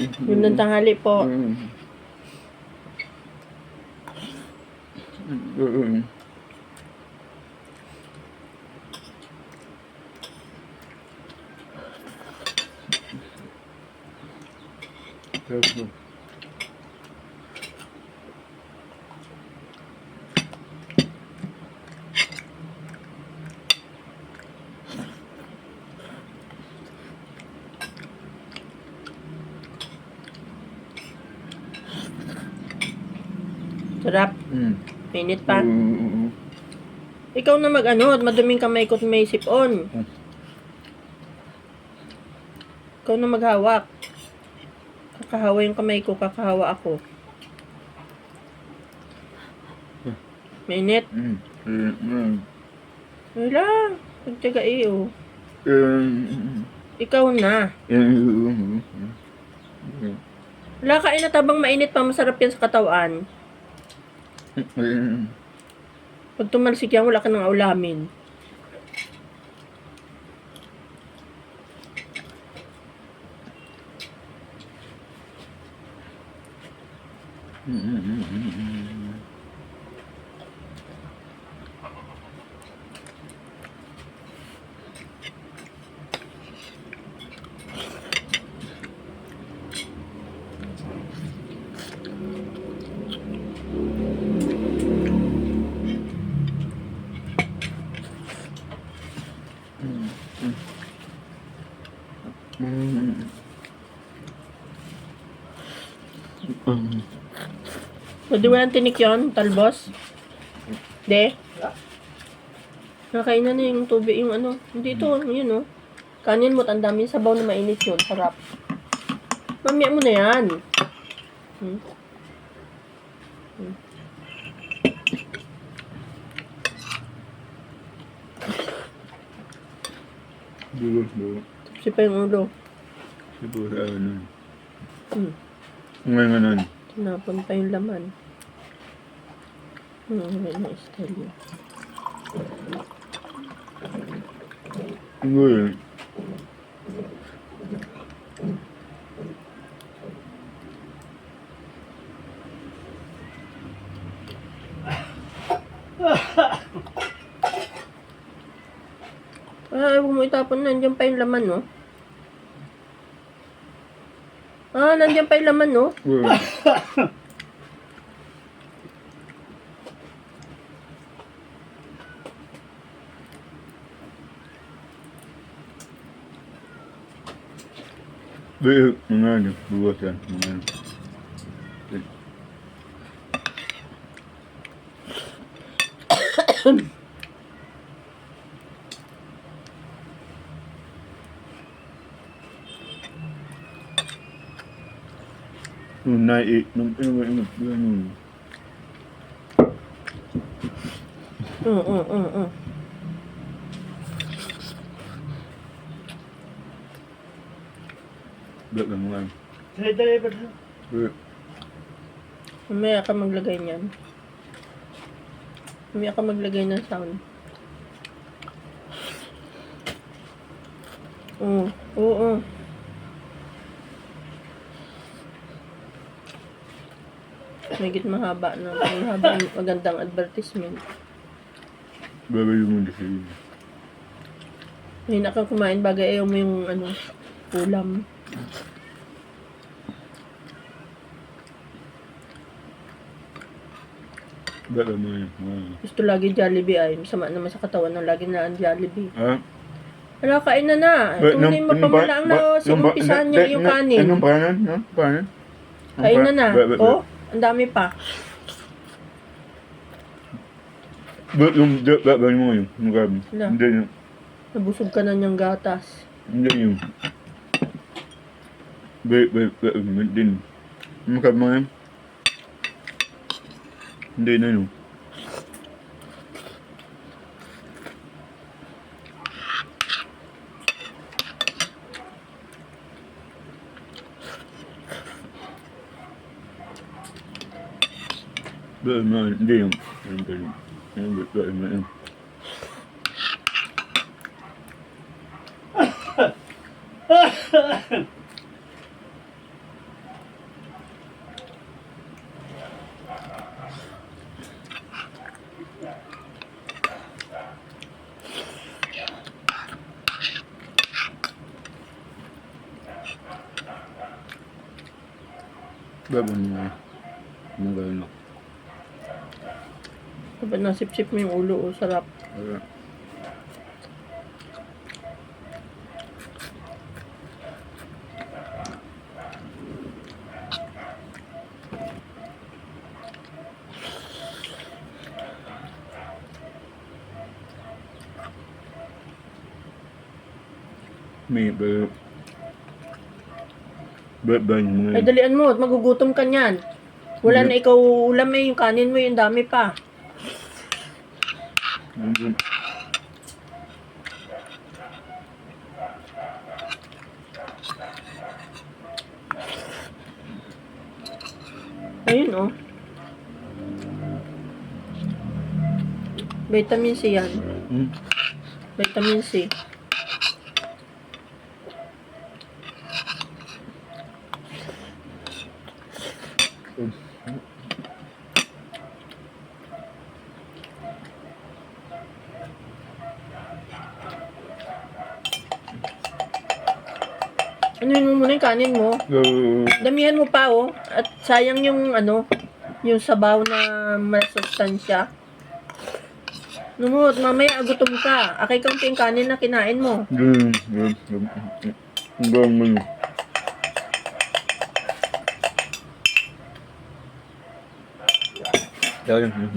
Gandang tanghali po. Sarap. Mainit pa. Ikaw na mag-ano at maduming kamay ko at may sipon. Ikaw na maghawak. Kakahawa yung kamay ko, kakahawa ako. Mainit. Wala. Pagtyaga iyo. Ikaw na. Wala ka inatabang mainit pa, masarap yan sa katawan. Pag tumalsik yan, wala ka nang ulamin. Pwede walang tinik yun, talbos? De? Nakain na yung tubig, yung ano. Dito, yun o. Kanin mo, ang daming sabaw na mainit yun. Sarap. Mamaya mo na yan. Tapos pa yung ulo. Ngayon. Tinapon pa yung laman. Ngayon na style yun. Ngayon. Huwag mo itapon na. Nandiyan pa yung laman, no? Nandiyan pa yung laman, no? Baik, mana buatan, mana. Naik, nampak ni. Berat kan? Dali ba? Mamaya ka maglagay niyan. Mamaya ka maglagay ng sound. Oo. Magigit mahaba na. Mahaba yung magandang advertisement. Babai mo di sini. Mahina kang kumain bagay ayaw mo yung ulam. Berat mo. Gusto lagi Jollibee ay. Masama naman sa katawan ng lagi na ang Jollibee. Wala, kain na na. Tunay mo pamalaang na umpisahan niya yung kanin. Anong panan? Panan? Kain na na. Ang dami pa. Yung babai mo yung grabe. Hindi yung. Nabusog ka na niyang gatas. Hindi yung. Baik, din. Makan mo yan. Hindi na yung. Hindi yung. Baban mo nga. Magal na. Dapat nasip-sip mo yung ulo, oh, sarap. Wala. May baban mo nga. Ay, dalian mo, at magugutom ka niyan. Wala na ikaw ulam eh, yung kanin mo, yung dami pa. Ayun, oh. Vitamin C yan. Vitamin C. Ano yun mo muna yung kanin mo? Damihan mo pa, oh. At sayang yung, ano, yung sabaw na masustansya. Numot, mamaya gutom ka. Akay kaunti yung kanin na kinain mo. Yan.